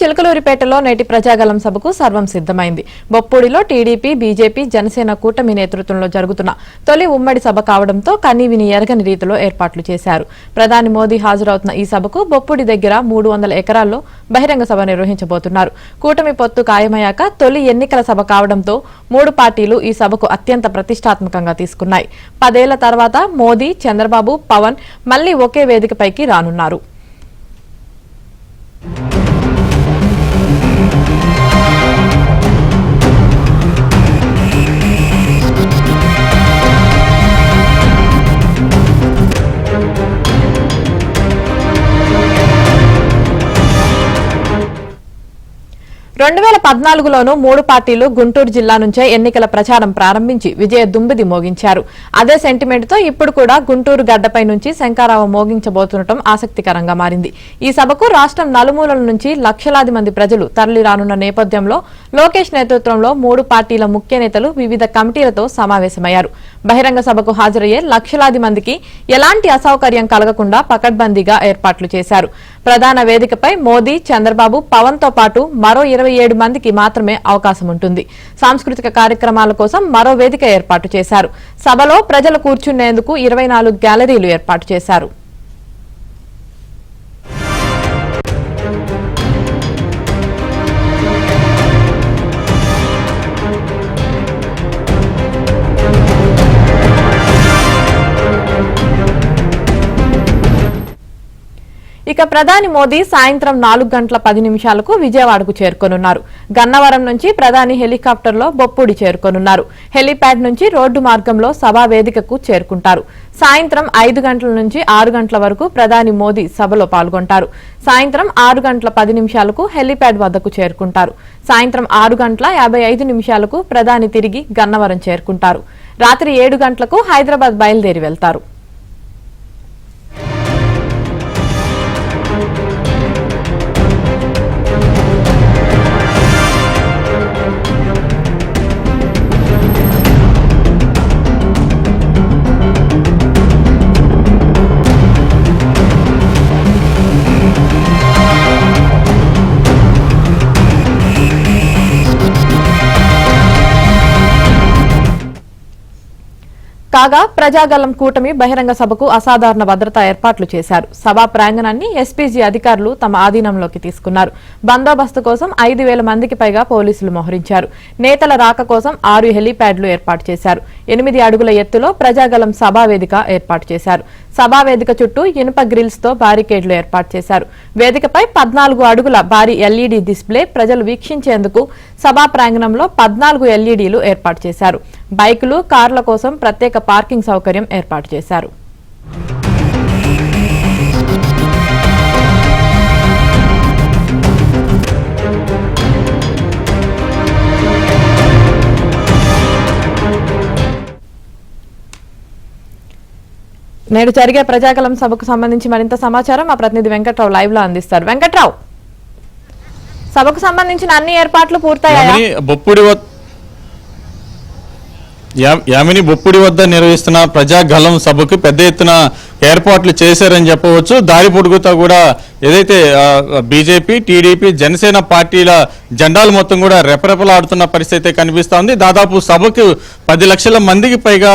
చిలకలూరిపేటలో నేటి ప్రజాగలం సభకు సర్వం సిద్దమైంది. బొప్పూడిలో టీడీపీ, బీజేపీ, జనసేన కూటమి నేతృత్వంలో జరుగుతున్న తొలి ఉమ్మడి సభ కావడంతో కనీవిని ఎరగని రీతిలో ఏర్పాట్లు చేశారు. ప్రధాని మోదీ హాజరవుతున్న ఈ సభకు బొప్పూడి దగ్గర 300 ఎకరాల్లో బహిరంగ సభ నిర్వహించబోతున్నారు. కూటమి పొత్తు ఖాయమయ్యాక తొలి ఎన్నికల సభ కావడంతో 3 పార్టీలు ఈ సభకు అత్యంత ప్రతిష్టాత్మకంగా తీసుకున్నాయి. 10 ఏళ్ల తర్వాత మోదీ, చంద్రబాబు, పవన్ మళ్లీ ఒకే వేదికపైకి రానున్నారు. రెండు 2014లోనూ 3 పార్టీలు గుంటూరు జిల్లా నుంచే ఎన్నికల ప్రచారం ప్రారంభించి విజయ దుంబిది మోగించారు. అదే సెంటిమెంట్తో ఇప్పుడు కూడా గుంటూరు గడ్డపై నుంచి శంఖారావం మోగించబోతుండటం ఆసక్తికరంగా మారింది. ఈ సభకు రాష్ట్రం నలుమూలల నుంచి లక్షలాది మంది ప్రజలు తరలి రానున్న నేపథ్యంలో లోకేష్ నేతృత్వంలో 3 పార్టీల ముఖ్య నేతలు వివిధ కమిటీలతో సమావేశమయ్యారు. బహిరంగ సభకు హాజరయ్యే లక్షలాది మందికి ఎలాంటి అసౌకర్యం కలగకుండా పకడ్బందీగా ఏర్పాట్లు చేశారు. ప్రధాన వేదికపై మోదీ, చంద్రబాబు, పవన్ తో పాటు మరో 27 మందికి మాత్రమే అవకాశం ఉంటుంది. సాంస్కృతిక కార్యక్రమాల కోసం మరో వేదిక ఏర్పాటు చేశారు. సభలో ప్రజలు కూర్చునేందుకు 24 గ్యాలరీలు ఏర్పాటు చేశారు. ఇక ప్రధాని మోదీ సాయంత్రం 4:10 విజయవాడకు చేరుకోనున్నారు. గన్నవరం నుంచి ప్రధాని హెలికాప్టర్లో బొప్పూడి చేరుకోనున్నారు. హెలీప్యాడ్ నుంచి రోడ్డు మార్గంలో సభా వేదికకు చేరుకుంటారు. సాయంత్రం 5 గంటల నుంచి 6 గంటల వరకు ప్రధాని మోదీ సభలో పాల్గొంటారు. సాయంత్రం 6:10 హెలీప్యాడ్ వద్దకు చేరుకుంటారు. సాయంత్రం 6:55 ప్రధాని తిరిగి గన్నవరం చేరుకుంటారు. రాత్రి 7 గంటలకు హైదరాబాద్ బయలుదేరి వెళ్తారు. కాగా ప్రజాగలం కూటమి బహిరంగ సభకు అసాధారణ భద్రతా ఏర్పాట్లు చేశారు. సభా ప్రాంగణాన్ని ఎస్పీజీ అధికారులు తమ ఆధీనంలోకి తీసుకున్నారు. బందోబస్తు కోసం 5,000 మందికి పైగా పోలీసులు మోహరించారు. నేతల రాక కోసం 6 హెలీప్యాడ్లు ఏర్పాటు చేశారు. 8 అడుగుల ఎత్తులో ప్రజాగలం సభా వేదిక ఏర్పాటు చేశారు. సభా వేదిక చుట్టూ ఇనుప గ్రిల్స్ తో బారికేడ్లు ఏర్పాటు చేశారు. వేదికపై 14 అడుగుల భారీ ఎల్ఈడీ డిస్ప్లే, ప్రజలు వీక్షించేందుకు సభా ప్రాంగణంలో 14 ఎల్ఈడీలు ఏర్పాటు చేశారు. బైకులు, కార్ల కోసం ప్రత్యేక పార్కింగ్ సౌకర్యం ఏర్పాటు చేశారు. నేడు జరిగే ప్రజాగలం సభకు సంబంధించి మరింత సమాచారం మా ప్రతినిధి వెంకట్రావు లైవ్ లో అందిస్తారు. వెంకట్రావు, సభకు సంబంధించిన అన్ని ఏర్పాట్లు పూర్తయ్యాయా? యామిని బొప్పుడి వద్ద నిర్వహిస్తున్న ప్రజాగలం సభకు పెద్ద ఎత్తున ఏర్పాట్లు చేశారని చెప్పవచ్చు. దారి పొడుగుతా కూడా ఏదైతే బీజేపీ, టీడీపీ, జనసేన పార్టీల జెండాలు మొత్తం కూడా రెపరెపలాడుతున్న పరిస్థితి కనిపిస్తా ఉంది. దాదాపు సభకు 10 లక్షల మందికి పైగా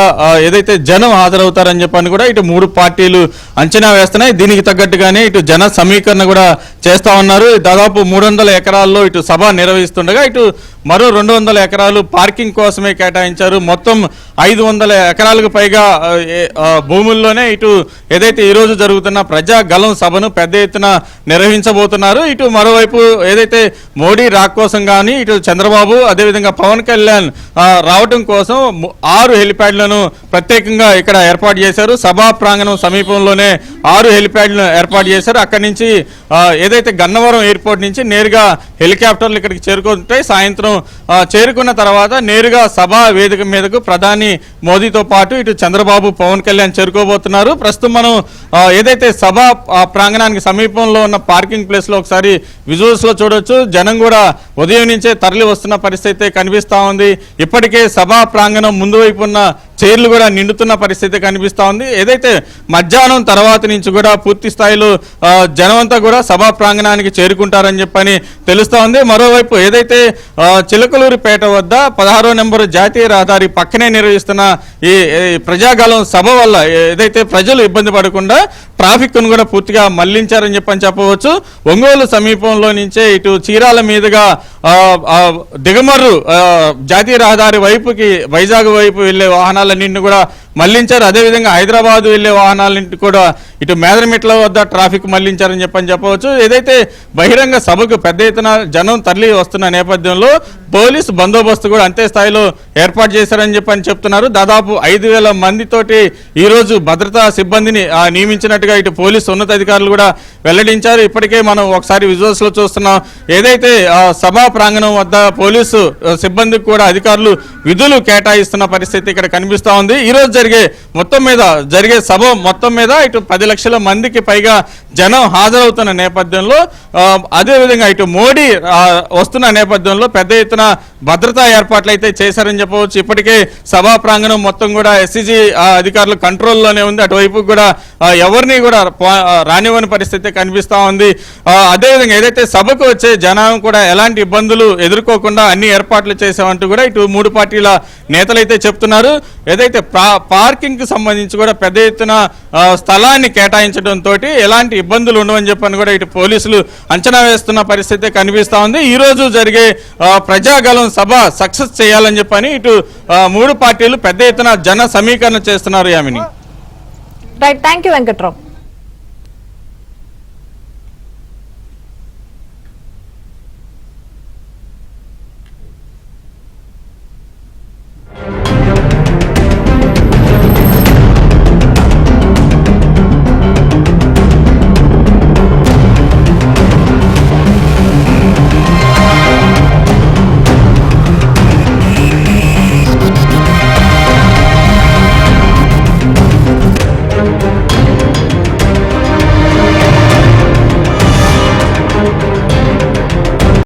ఏదైతే జనం హాజరవుతారని చెప్పని కూడా ఇటు 3 పార్టీలు అంచనా వేస్తున్నాయి. దీనికి తగ్గట్టుగానే ఇటు జన సమీకరణ కూడా చేస్తా ఉన్నారు. దాదాపు 300 ఎకరాల్లో ఇటు సభ నిర్వహిస్తుండగా ఇటు మరో 200 ఎకరాలు పార్కింగ్ కోసమే కేటాయించారు. మొత్తం 500 ఎకరాలకు పైగా భూముల్లోనే ఇటు ఏదైతే ఈ రోజు జరుగుతున్న ప్రజాగలం సభను పెద్ద ఎత్తున నిర్వహించబోతున్నారు. ఇటు మరోవైపు ఏదైతే మోడీ రాక కోసం కానీ ఇటు చంద్రబాబు అదేవిధంగా పవన్ కళ్యాణ్ రావటం కోసం 6 హెలిప్యాడ్లను ప్రత్యేకంగా ఇక్కడ ఏర్పాటు చేశారు. సభా ప్రాంగణం సమీపంలోనే 6 హెలిప్యాడ్లను ఏర్పాటు చేశారు. అక్కడి నుంచి ఏదైతే గన్నవరం ఎయిర్పోర్ట్ నుంచి నేరుగా హెలికాప్టర్లు ఇక్కడికి చేరుకుంటాయి. సాయంత్రం చేరుకున్న తర్వాత నేరుగా సభా వేదిక మీదకు ప్రధాని మోదీతో పాటు ఇటు చంద్రబాబు, పవన్ కళ్యాణ్ చేరుకోబోతున్నారు. ప్రస్తుతం మనం ఏదైతే సభా ప్రాంగణానికి సమీపంలో ఉన్న పార్కింగ్ ప్లేస్ లో ఒకసారి విజువల్స్ లో చూడొచ్చు. జనం కూడా ఉదయం నుంచే తరలి వస్తున్న పరిస్థితి కనిపిస్తా ఉంది. ఇప్పటికే సభా ప్రాంగణం ముందు వైపు ఉన్న చైర్లు కూడా నిండుతున్న పరిస్థితి కనిపిస్తా ఉంది. ఏదైతే మధ్యాహ్నం తర్వాత నుంచి కూడా పూర్తి స్థాయిలో జనమంతా కూడా సభా ప్రాంగణానికి చేరుకుంటారని చెప్పని తెలుస్తా ఉంది. మరోవైపు ఏదైతే చిలకలూరిపేట వద్ద 16వ నెంబరు జాతీయ రహదారి పక్కనే నిర్వహిస్తున్న ఈ ప్రజాగలం సభ వల్ల ఏదైతే ప్రజలు ఇబ్బంది పడకుండా ట్రాఫిక్ ను కూడా పూర్తిగా మళ్లించారని చెప్పవచ్చు. ఒంగోలు సమీపంలో నుంచే ఇటు చీరాల మీదుగా దిగమర్రు జాతీయ రహదారి వైపుకి వైజాగ్ వైపు వెళ్లే వాహనాలన్నింటినీ కూడా మళ్లించారు. అదేవిధంగా హైదరాబాద్ వెళ్లే వాహనాలన్నింటి కూడా ఇటు మేదరమిట్ల వద్ద ట్రాఫిక్ మళ్లించారని చెప్పవచ్చు. ఏదైతే బహిరంగ సభకు పెద్ద ఎత్తున జనం తరలి వస్తున్న నేపథ్యంలో పోలీసు బందోబస్తు కూడా అంతే స్థాయిలో ఏర్పాటు చేశారని చెప్తున్నారు. దాదాపు 5,000 మందితోటి ఈ రోజు భద్రతా సిబ్బందిని నియమించినట్టుగా ఇటు పోలీసు ఉన్నతాధికారులు కూడా వెల్లడించారు. ఇప్పటికే మనం ఒకసారి విజువల్స్ లో చూస్తున్నాం. ఏదైతే సభా ప్రాంగణం వద్ద పోలీసు సిబ్బందికి కూడా అధికారులు విధులు కేటాయిస్తున్న పరిస్థితి ఇక్కడ కనిపిస్తా ఉంది. ఈ రోజు జరిగే సభ మొత్తం మీద ఇటు 10 లక్షల మందికి పైగా జనం హాజరవుతున్న నేపథ్యంలో అదేవిధంగా ఇటు మోడీ వస్తున్న నేపథ్యంలో పెద్ద ఎత్తున భద్రతా ఏర్పాట్లు అయితే చేశారని చెప్పవచ్చు. ఇప్పటికే సభా ప్రాంగణం మొత్తం కూడా ఎస్సీజీ అధికారుల కంట్రోల్లోనే ఉంది. అటువైపు కూడా ఎవరిని కూడా రానివ్వని పరిస్థితి కనిపిస్తా ఉంది. అదేవిధంగా ఏదైతే సభకు వచ్చే జనం కూడా ఎలాంటి ఇబ్బందులు ఎదుర్కోకుండా అన్ని ఏర్పాట్లు చేశామంటూ కూడా ఇటు 3 పార్టీల నేతలైతే చెప్తున్నారు. ఏదైతే పార్కింగ్ కి సంబంధించి కూడా పెద్ద ఎత్తున స్థలాన్ని కేటాయించడంతో ఎలాంటి ఇబ్బందులు ఉండవని చెప్పని కూడా ఇటు పోలీసులు అంచనా వేస్తున్న పరిస్థితి కనిపిస్తా ఉంది. ఈ రోజు జరిగే ప్రజాగలం సభ సక్సెస్ చేయాలని చెప్పని ఇటు 3 పార్టీలు పెద్ద ఎత్తున జన సమీకరణ చేస్తున్నారు. Yamini. Right, thank you Venkatrao.